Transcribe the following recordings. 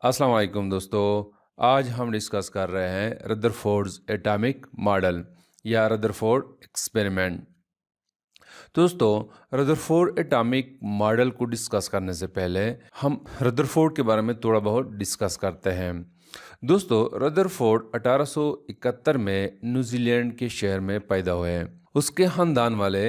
अस्सलाम वालेकुम दोस्तों। आज हम डिस्कस कर रहे हैं रदरफोर्ड्स एटॉमिक मॉडल या रदरफोर्ड एक्सपेरिमेंट। दोस्तों, रदरफोर्ड एटॉमिक मॉडल को डिस्कस करने से पहले हम रदरफोर्ड के बारे में थोड़ा बहुत डिस्कस करते हैं। दोस्तों, रदरफोर्ड 1871 में न्यूजीलैंड के शहर में पैदा हुए। उसके खानदान वाले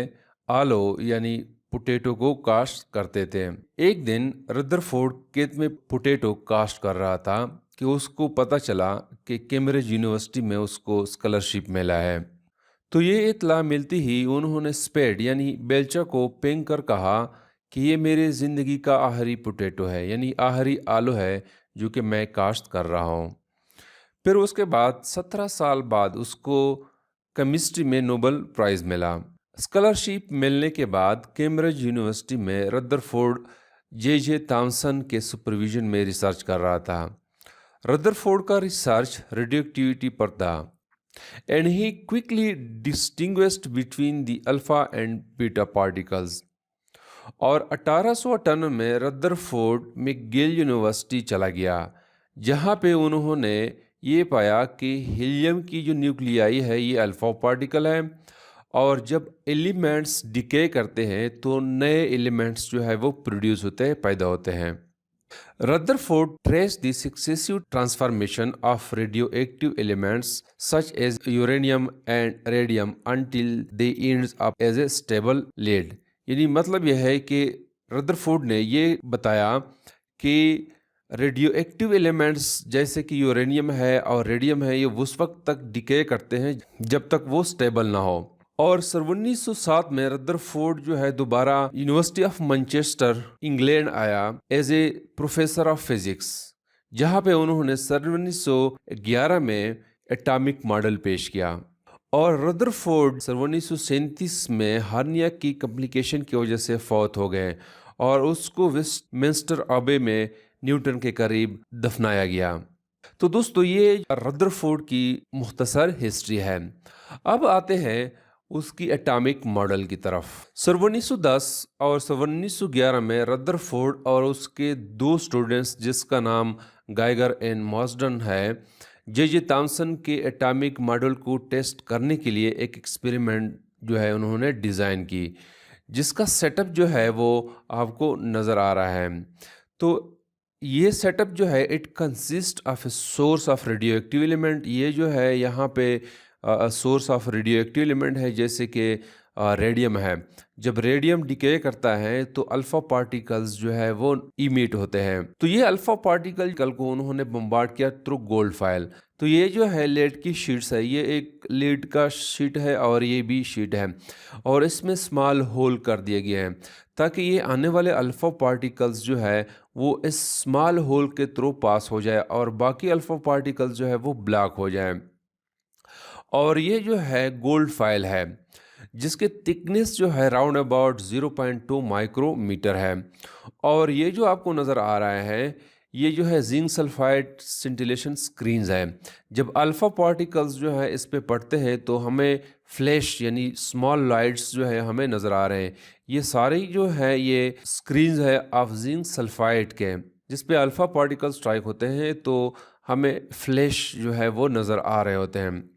आलो यानी पोटैटो को काश्त करते थे। एक दिन रदरफोर्ड खेत में पोटैटो काश्त कर रहा था कि उसको पता चला कि कैम्ब्रिज यूनिवर्सिटी में उसको स्कॉलरशिप मिला है। तो ये इत्तला मिलती ही उन्होंने स्पेड यानी बेलचा को पेंग कर कहा कि ये मेरे ज़िंदगी का आखिरी पोटैटो है, यानी आखिरी आलू है जो कि मैं काश्त कर रहा हूँ। फिर उसके बाद 17 साल बाद उसको केमिस्ट्री में नोबेल प्राइज़ मिला। स्कॉलरशिप मिलने के बाद कैम्ब्रिज यूनिवर्सिटी में रदरफोर्ड जे थॉमसन के सुपरविजन में रिसर्च कर रहा था। रदरफोर्ड का रिसर्च रेडियोएक्टिविटी पर था and he quickly distinguished between the alpha and beta particles। और 1858 में रदरफोर्ड मैकगिल यूनिवर्सिटी चला गया, जहाँ पे उन्होंने ये पाया कि हीलियम की जो न्यूक्लियाई है ये अल्फा पार्टिकल है, और जब एलिमेंट्स डिके करते हैं तो नए एलिमेंट्स जो है वो प्रोड्यूस होते हैं, पैदा होते हैं। Rutherford traced the successive transformation of radioactive elements such as uranium and radium until they ends up as a stable lead। यानी मतलब यह है कि रदरफोर्ड ने ये बताया कि रेडियो एक्टिव एलिमेंट्स जैसे कि यूरेनियम है और रेडियम है, ये उस वक्त तक डिके करते हैं जब तक वो स्टेबल ना हो। और सन 1907 में रदरफोर्ड जो है दोबारा यूनिवर्सिटी ऑफ मैनचेस्टर इंग्लैंड आया as a professor of physics, जहाँ पे उन्होंने सन 1911 में एटॉमिक मॉडल पेश किया। और रदरफोर्ड सन 1937 में हार्निया की कॉम्प्लिकेशन की वजह से फौत हो गए और उसको वेस्टमिंस्टर अबे में न्यूटन के करीब दफनाया गया। तो दोस्तों, ये रदरफोर्ड की मुख्तसर हिस्ट्री है। अब आते हैं उसकी एटॉमिक मॉडल की तरफ। सन 1910 और सन 1911 में रदरफोर्ड और उसके दो स्टूडेंट्स जिसका नाम गाइगर एंड मॉसडन है, जे थॉमसन के एटॉमिक मॉडल को टेस्ट करने के लिए एक एक्सपेरिमेंट जो है उन्होंने डिज़ाइन की, जिसका सेटअप जो है वो आपको नज़र आ रहा है। तो ये सेटअप जो है it consist of a source of radio active element. ये जो है यहाँ पे source of radio active element है, जैसे कि रेडियम है। जब रेडियम डिके करता है तो अल्फ़ा पार्टिकल्स जो है वो इमिट होते हैं। तो ये अल्फ़ा पार्टिकल कल को उन्होंने बम्बार्ड किया थ्रू गोल्ड फाइल। तो ये जो है लेड की शीट्स है, ये एक लेड का शीट है और ये भी शीट है, और इसमें स्मॉल होल कर दिए गए हैं ताकि ये आने वाले अल्फ़ा पार्टिकल्स जो है वो इस स्मॉल होल के थ्रू पास हो जाए और बाकी अल्फ़ा पार्टिकल्स जो है वो ब्लॉक हो जाए। और ये जो है गोल्ड फाइल है, जिसके थिकनेस जो है राउंड अबाउट 0.2 माइक्रोमीटर है। और ये जो आपको नज़र आ रहा है, ये जो है जिंक सल्फाइड सिंटिलेशन स्क्रीन्स है। जब अल्फ़ा पार्टिकल्स जो है इस पे पड़ते हैं तो हमें फ्लैश यानी स्मॉल लाइट्स जो है हमें नज़र आ रहे हैं। ये सारी जो है ये स्क्रीन्स है ऑफ जिंक सल्फाइड के, जिस पे अल्फ़ा पार्टिकल्स स्ट्राइक होते हैं तो हमें फ्लैश जो है वो नज़र आ रहे होते हैं।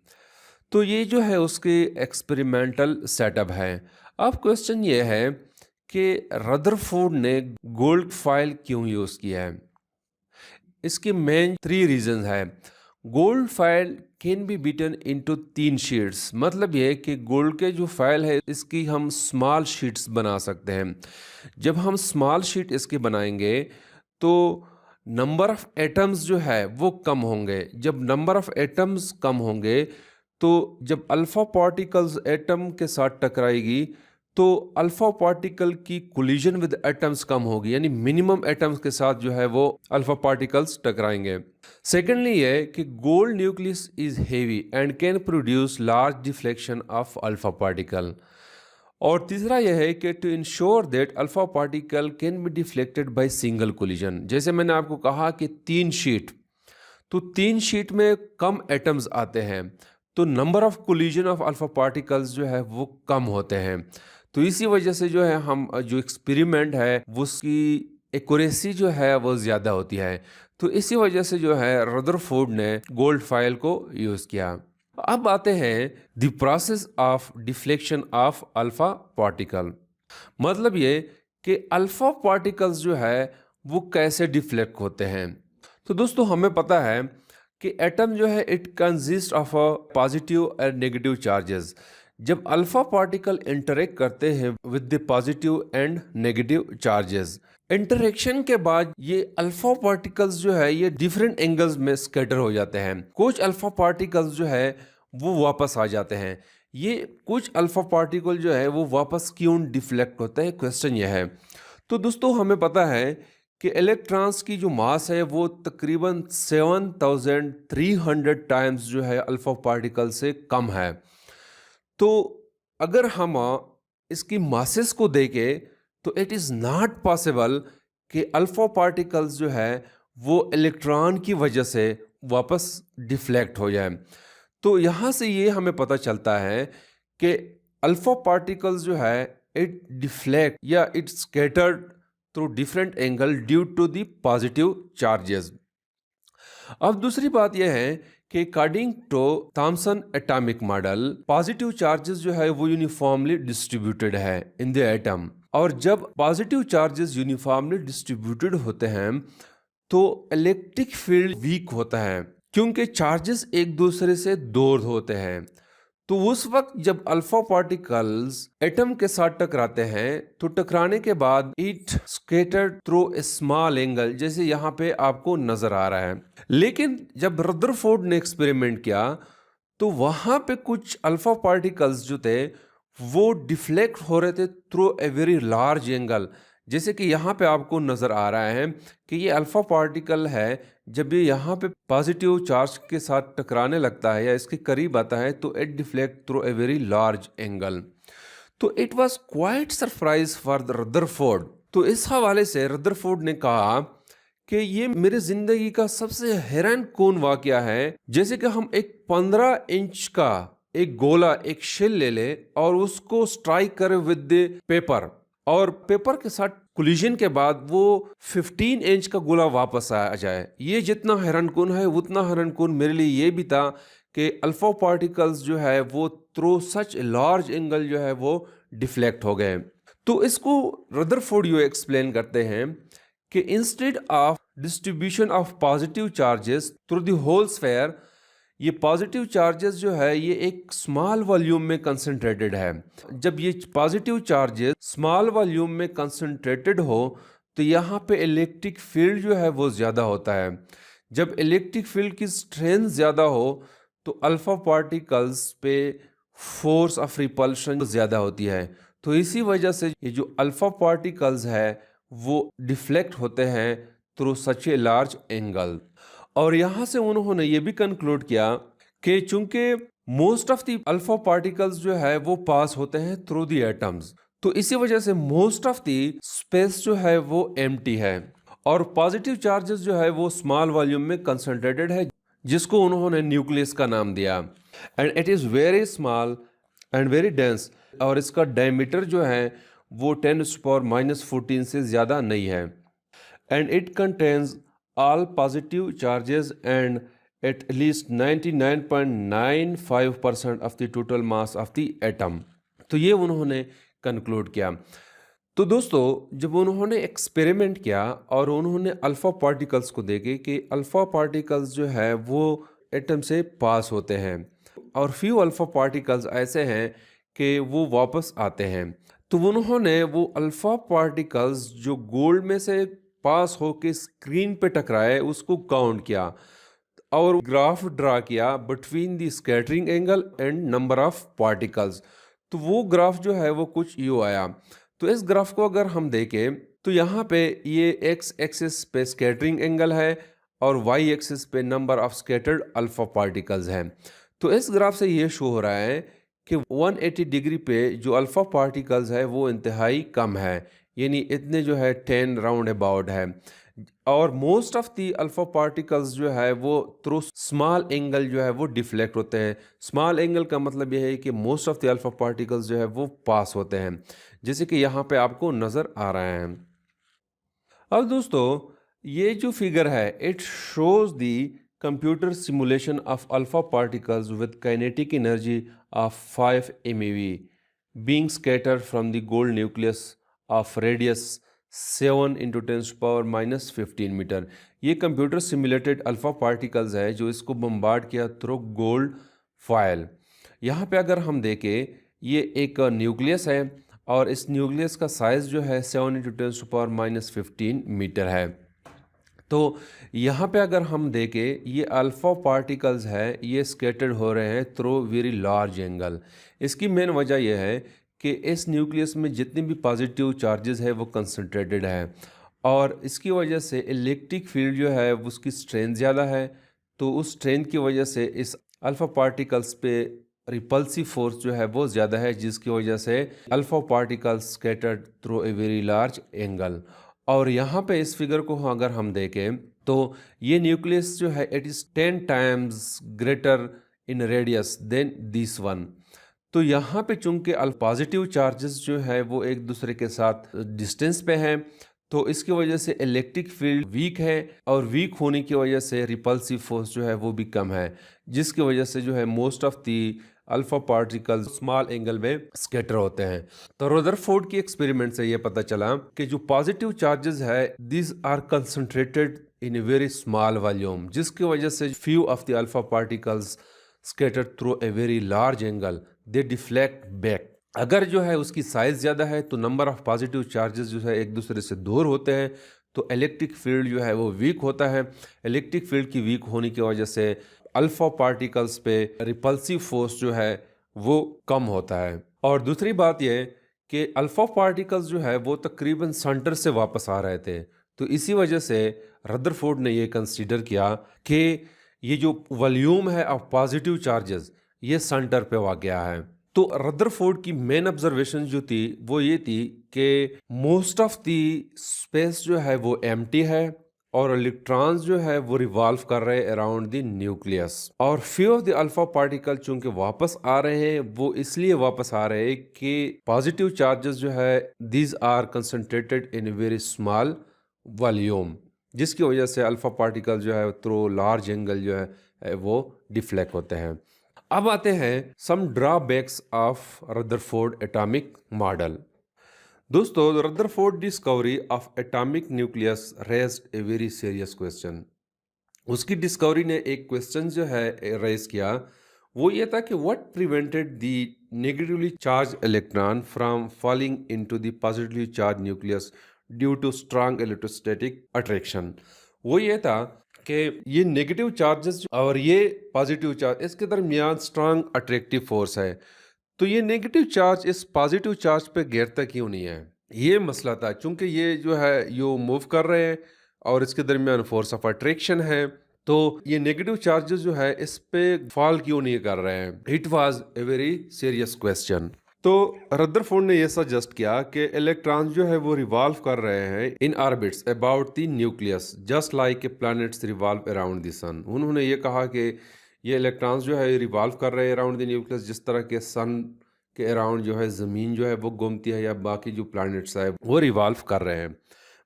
तो ये जो है उसके एक्सपेरिमेंटल सेटअप है। अब क्वेश्चन ये है कि रदरफोर्ड ने गोल्ड फाइल क्यों यूज़ किया है। इसके मेन 3 रीजंस है। Gold file can be beaten into 3 sheets. मतलब ये है कि गोल्ड के जो फाइल है इसकी हम स्मॉल शीट्स बना सकते हैं। जब हम स्मॉल शीट इसके बनाएंगे तो नंबर ऑफ एटम्स जो है वो कम होंगे। जब नंबर ऑफ एटम्स कम होंगे तो जब अल्फ़ा पार्टिकल्स एटम के साथ टकराएगी तो अल्फ़ा पार्टिकल की कोलिजन विद एटम्स कम होगी, यानी मिनिमम एटम्स के साथ जो है वो अल्फ़ा पार्टिकल्स टकराएंगे। सेकेंडली ये कि gold nucleus is heavy and can produce large deflection of alpha particle. और तीसरा यह है कि to ensure that alpha particle can be deflected by single collision. जैसे मैंने आपको कहा कि 3 शीट, तो 3 शीट में कम एटम्स आते हैं तो number of collision of alpha particles जो है वो कम होते हैं। तो इसी वजह से जो है हम जो एक्सपेरिमेंट है वो उसकी एक्यूरेसी जो है वो ज़्यादा होती है। तो इसी वजह से जो है रदरफोर्ड ने गोल्ड फॉयल को यूज़ किया। अब आते हैं the process of deflection of alpha particle. मतलब ये कि अल्फा पार्टिकल्स जो है वो कैसे डिफ्लेक्ट होते हैं। तो दोस्तों हमें पता है कि एटम जो है it consist of a positive and negative charges. जब अल्फा पार्टिकल इंटरेक्ट करते हैं with the positive and negative charges, interaction के बाद ये अल्फा पार्टिकल्स जो है ये डिफरेंट एंगल्स में स्कैटर हो जाते हैं। कुछ अल्फा पार्टिकल्स जो है वो वापस आ जाते हैं। ये कुछ अल्फा पार्टिकल जो है वो वापस क्यों डिफ्लेक्ट होते हैं, क्वेश्चन यह है। तो दोस्तों हमें पता है कि इलेक्ट्रॉन्स की जो मास है वो तकरीबन 7300 टाइम्स जो है अल्फा पार्टिकल से कम है। तो अगर हम इसकी मासेस को देखें तो इट इज़ नॉट पॉसिबल कि अल्फा पार्टिकल्स जो है वो इलेक्ट्रॉन की वजह से वापस डिफ्लेक्ट हो जाए। तो यहाँ से ये हमें पता चलता है कि अल्फा पार्टिकल्स जो है इट डिफ्लेक्ट या it scattered through different angle due to the positive charges. अब दूसरी बात यह है कि according to Thomson atomic model positive charges जो है वो यूनिफॉर्मली डिस्ट्रीब्यूटेड है इन द एटम। और जब पॉजिटिव चार्जेस यूनिफॉर्मली डिस्ट्रीब्यूटेड होते हैं तो इलेक्ट्रिक फील्ड वीक होता है क्योंकि चार्जेस एक दूसरे से दूर होते हैं। तो उस वक्त जब अल्फा पार्टिकल्स एटम के साथ टकराते हैं तो टकराने के बाद it scattered through A small angle, जैसे यहाँ पे आपको नजर आ रहा है। लेकिन जब रदरफोर्ड ने एक्सपेरिमेंट किया तो वहां पे कुछ अल्फा पार्टिकल्स जो थे वो डिफ्लेक्ट हो रहे थे through a very large angle. जैसे कि यहाँ पे आपको नजर आ रहा है कि ये अल्फा पार्टिकल है, जब ये यहाँ पे पॉजिटिव चार्ज के साथ टकराने लगता है या इसके करीब आता है तो it deflect through a very large angle. तो it was quite surprise for the Rutherford. तो इस हवाले से रदरफोर्ड ने कहा कि ये मेरे जिंदगी का सबसे हैरान कौन वाकया है। जैसे कि हम एक 15 इंच का एक गोला, एक शेल ले ले और उसको स्ट्राइक करे विद द पेपर, और पेपर के साथ कोलिजन के बाद वो 15 इंच का गोला वापस आ जाए। ये जितना हैरानकुन है उतना हैरानकुन मेरे लिए ये भी था कि अल्फा पार्टिकल्स जो है वो थ्रू सच लार्ज एंगल जो है वो डिफ्लेक्ट हो गए। तो इसको रदरफोर्ड ये एक्सप्लेन करते हैं कि instead of distribution of positive charges through the whole sphere, ये पॉजिटिव चार्जेस जो है ये एक स्मॉल वॉल्यूम में कंसंट्रेटेड है। जब ये पॉजिटिव चार्जेस स्मॉल वॉल्यूम में कंसंट्रेटेड हो तो यहाँ पे इलेक्ट्रिक फील्ड जो है वो ज़्यादा होता है। जब इलेक्ट्रिक फील्ड की स्ट्रेंथ ज़्यादा हो तो अल्फा पार्टिकल्स पे फोर्स ऑफ रिपल्शन ज़्यादा होती है। तो इसी वजह से ये जो अल्फा पार्टिकल्स है वो डिफ्लेक्ट होते हैं through such a large angle. और यहाँ से उन्होंने ये भी कंक्लूड किया कि चूंकि most of the alpha particles जो है वो पास होते हैं थ्रू द एटम्स, तो इसी वजह से मोस्ट ऑफ द स्पेस जो है वो एम्प्टी है और पॉजिटिव चार्जेस जो है वो स्मॉल वॉल्यूम में कंसंट्रेटेड है, जिसको उन्होंने न्यूक्लियस का नाम दिया। And it is very small and very dense, और इसका डायमीटर जो है वो 10⁻⁻14 से ज़्यादा नहीं है। And it contains all positive charges and at least 99.95% of the total mass of the atom। तो ये उन्होंने कंक्लूड किया। तो दोस्तों जब उन्होंने एक्सपेरिमेंट किया और उन्होंने अल्फ़ा पार्टिकल्स को देखे कि अल्फ़ा पार्टिकल्स जो है वो एटम से पास होते हैं और फ्यू अल्फ़ा पार्टिकल्स ऐसे हैं कि वो वापस आते हैं, तो उन्होंने वो अल्फ़ा पार्टिकल्स जो गोल्ड में से पास होके स्क्रीन पे टकराए उसको काउंट किया और ग्राफ ड्रा किया between the scattering angle and number of particles. तो वो ग्राफ जो है वो कुछ यूँ आया। तो इस ग्राफ को अगर हम देखें तो यहाँ पे ये एक्स एक्सिस पे स्कैटरिंग एंगल है और वाई एक्सिस पे number of scattered alpha particles हैं। तो इस ग्राफ से ये शो हो रहा है कि 180 डिग्री पे जो अल्फा पार्टिकल्स है वो इंतहाई कम है, यानी इतने जो है 10 राउंड अबाउट है। और most of the alpha particles जो है वो थ्रू स्मॉल एंगल जो है वो डिफ्लेक्ट होते हैं। स्मॉल एंगल का मतलब यह है कि most of the alpha particles जो है वो पास होते हैं, जैसे कि यहाँ पे आपको नज़र आ रहे हैं। अब दोस्तों ये जो फिगर है it shows the computer simulation of alpha particles with kinetic energy of 5 MeV being scattered from the gold nucleus of radius 7 into 10⁻⁻15 metre. ये कंप्यूटर सिमुलेटेड अल्फा पार्टिकल्स है जो इसको बम्बार्ड किया थ्रू गोल्ड फॉयल। यहाँ पे अगर हम देखें ये एक न्यूक्लियस है और इस न्यूक्लियस का साइज़ जो है 7 into 10⁻⁻15 मीटर है। तो यहाँ पे अगर हम देखें ये अल्फ़ा पार्टिकल्स है ये स्कैटर्ड हो रहे हैं थ्रू वेरी लार्ज एंगल। इसकी मेन वजह यह है कि इस न्यूक्लियस में जितने भी पॉजिटिव चार्जेस है वो कंसंट्रेटेड है और इसकी वजह से इलेक्ट्रिक फील्ड जो है उसकी स्ट्रेंथ ज़्यादा है। तो उस स्ट्रेंथ की वजह से इस अल्फ़ा पार्टिकल्स पे रिपल्सिव फोर्स जो है वो ज़्यादा है जिसकी वजह से alpha particles scattered through a very large angle. और यहाँ पे इस फिगर को अगर हम देखें तो ये न्यूक्लियस जो है it is 10 times greater in radius than this one. तो यहाँ पे चूंकि पॉजिटिव चार्जेस जो है वो एक दूसरे के साथ डिस्टेंस पे हैं तो इसकी वजह से इलेक्ट्रिक फील्ड वीक है और वीक होने की वजह से रिपल्सिव फोर्स जो है वो भी कम है जिसकी वजह से जो है most of the alpha particles small angle में स्कैटर होते हैं। तो रदरफोर्ड की एक्सपेरिमेंट से ये पता चला कि जो पॉजिटिव चार्जेस है this are concentrated in a very small volume जिसकी वजह से few of the alpha particles scattered through a very large angle they deflect back. अगर जो है उसकी साइज ज़्यादा है तो नंबर ऑफ पॉजिटिव चार्जेस जो है एक दूसरे से दूर होते हैं तो इलेक्ट्रिक फील्ड जो है वो वीक होता है। इलेक्ट्रिक फील्ड की वीक होने की वजह से अल्फा पार्टिकल्स पे रिपल्सिव फोर्स जो है वो कम होता है। और दूसरी बात यह कि अल्फा पार्टिकल्स जो है वो तकरीबन सेंटर से वापस आ रहे थे तो इसी वजह से रदरफोर्ड ने ये कंसीडर किया कि ये जो वॉल्यूम है ऑफ पॉजिटिव चार्जेस ये सेंटर पे वाक़या है। तो रदरफोर्ड की मेन ऑब्जर्वेशन जो थी वो ये थी कि मोस्ट ऑफ दी स्पेस जो है वो एम्प्टी है और इलेक्ट्रॉन्स जो है वो रिवॉल्व कर रहे हैं अराउंड द न्यूक्लियस और few of the alpha particle चूंकि वापस आ रहे हैं वो इसलिए वापस आ रहे हैं कि पॉजिटिव चार्जेस जो है these are concentrated in very small volume जिसकी वजह से अल्फा पार्टिकल जो है थ्रू लार्ज एंगल जो है वो डिफ्लेक्ट होते हैं। अब आते हैं some drawbacks of Rutherford atomic model. दोस्तों Rutherford discovery of atomic nucleus raised a very serious question. उसकी डिस्कवरी ने एक क्वेश्चन जो है रेज किया वो ये था कि what prevented the negatively charge electron from falling into the positively charge nucleus due to strong electrostatic attraction. वो ये था कि ये नेगेटिव चार्जेस और ये पॉजिटिव चार्ज इसके दरमियान स्ट्रांग अट्रैक्टिव फोर्स है तो ये नेगेटिव चार्ज इस पॉजिटिव चार्ज पे गिरता क्यों नहीं है ये मसला था। चूंकि ये जो है यो मूव कर रहे हैं और इसके दरमियान फोर्स ऑफ अट्रैक्शन है तो ये नेगेटिव चार्जेस जो है इस पे फॉल क्यों नहीं कर रहे हैं। It was a very serious question. तो रदरफोर्ड ने यह सजेस्ट किया कि इलेक्ट्रॉन्स जो है वो रिवॉल्व कर रहे हैं in orbits about the nucleus just like a planets revolve around the sun. उन्होंने ये कहा कि ये इलेक्ट्रॉन्स जो है रिवॉल्व कर रहे हैं अराउंड द न्यूक्लियस जिस तरह के सन के अराउंड जो है ज़मीन जो है वो घूमती है या बाकी जो प्लैनेट्स है वो रिवॉल्व कर रहे हैं।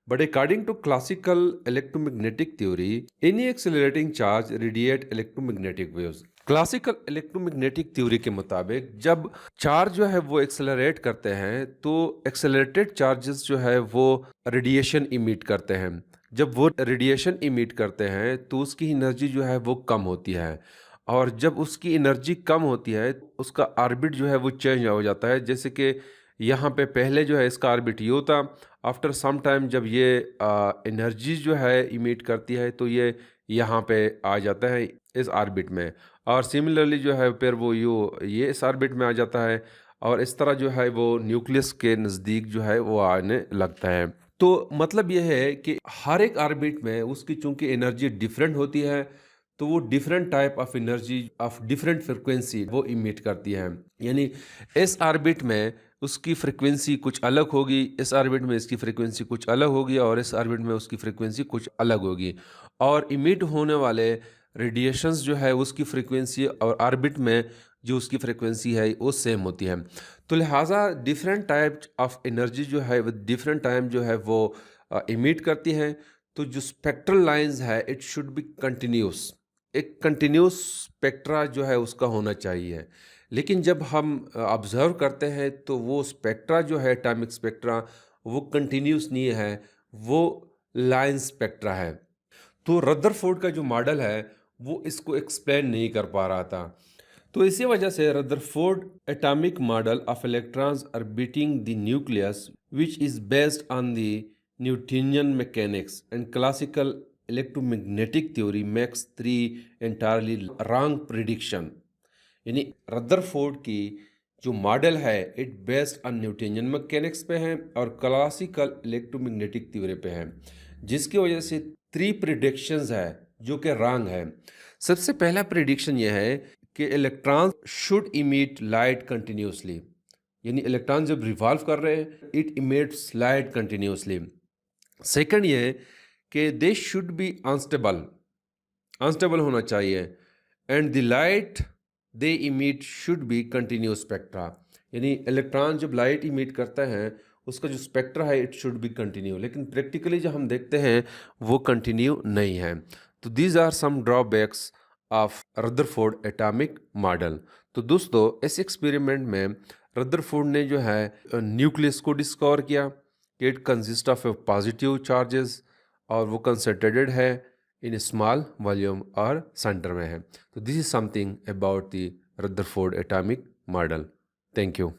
But according to classical electromagnetic theory any accelerating charge radiate electromagnetic waves. Classical electromagnetic theory के मुताबिक जब चार्ज जो है वो एक्सेलरेट करते हैं तो एक्सेलरेटेड चार्जेस जो है वो रेडिएशन इमिट करते हैं। जब वो रेडिएशन इमिट करते हैं तो उसकी एनर्जी जो है वो कम होती है और जब उसकी एनर्जी कम होती है उसका ऑर्बिट जो है वो चेंज हो जाता है। जैसे कि यहाँ पे पहले जो है इसका ऑर्बिट ये होता, आफ्टर सम टाइम जब ये एनर्जी जो है इमिट करती है तो ये यहाँ पे आ जाता है इस ऑर्बिट में और सिमिलरली जो है फिर वो ये इस ऑर्बिट में आ जाता है और इस तरह जो है वो न्यूक्लियस के नज़दीक जो है वो आने लगता है। तो मतलब ये है कि हर एक ऑर्बिट में उसकी चूंकि एनर्जी डिफरेंट होती है तो वो different type of energy of different frequency वो इमिट करती है। यानी इस ऑर्बिट में उसकी फ्रिक्वेंसी कुछ अलग होगी, इस ऑर्बिट में इसकी फ्रिक्वेंसी कुछ अलग होगी और इस ऑर्बिट में उसकी फ्रिक्वेंसी कुछ अलग होगी और इमिट होने वाले रेडिएशंस जो है उसकी फ्रिक्वेंसी और ऑर्बिट में जो उसकी फ्रिक्वेंसी है वो सेम होती है। तो लिहाजा डिफरेंट टाइप ऑफ एनर्जी जो है विद डिफरेंट टाइम जो है वो इमिट करती हैं। तो जो स्पेक्ट्रल लाइंस है इट शुड बी कंटिन्यूस, एक कंटिन्यूस स्पेक्ट्रा जो है उसका होना चाहिए। लेकिन जब हम ऑब्जर्व करते हैं तो वो स्पेक्ट्रा जो है एटॉमिक स्पेक्ट्रा वो कंटिन्यूस नहीं है, वो लाइन स्पेक्ट्रा है। तो रदरफोर्ड का जो मॉडल है वो इसको एक्सप्लेन नहीं कर पा रहा था। तो इसी वजह से Rutherford atomic model of electrons orbiting the nucleus which is based on the Newtonian mechanics and classical electromagnetic theory makes 3 entirely wrong prediction. यानी रदरफोर्ड की जो मॉडल है it based on Newtonian mechanics पे है और क्लासिकल इलेक्ट्रोमैग्नेटिक थ्योरी पे है, जिसकी वजह से 3 प्रिडिक्शंस है जो कि रॉन्ग है। सबसे पहला प्रिडिक्शन यह है कि electron should emit light continuously, यानी इलेक्ट्रॉन जब रिवॉल्व कर रहे हैं it emits light continuously. Second ये है कि they should be unstable, unstable होना चाहिए, and the light they emit should be continuous spectra, यानी इलेक्ट्रॉन जब लाइट इमिट करता है उसका जो स्पेक्ट्रा है इट शुड बी कंटिन्यू, लेकिन प्रैक्टिकली जो हम देखते हैं वो कंटिन्यू नहीं है। तो these are some drawbacks of Rutherford atomic model. तो दोस्तों इस एक्सपेरिमेंट में रदरफोर्ड ने जो है न्यूक्लियस को डिस्कवर किया कि it consist of positive charges और वो कंसंट्रेटेड है इन स्मॉल वॉल्यूम और सेंटर में है। तो this is something about the Rutherford atomic model. Thank you.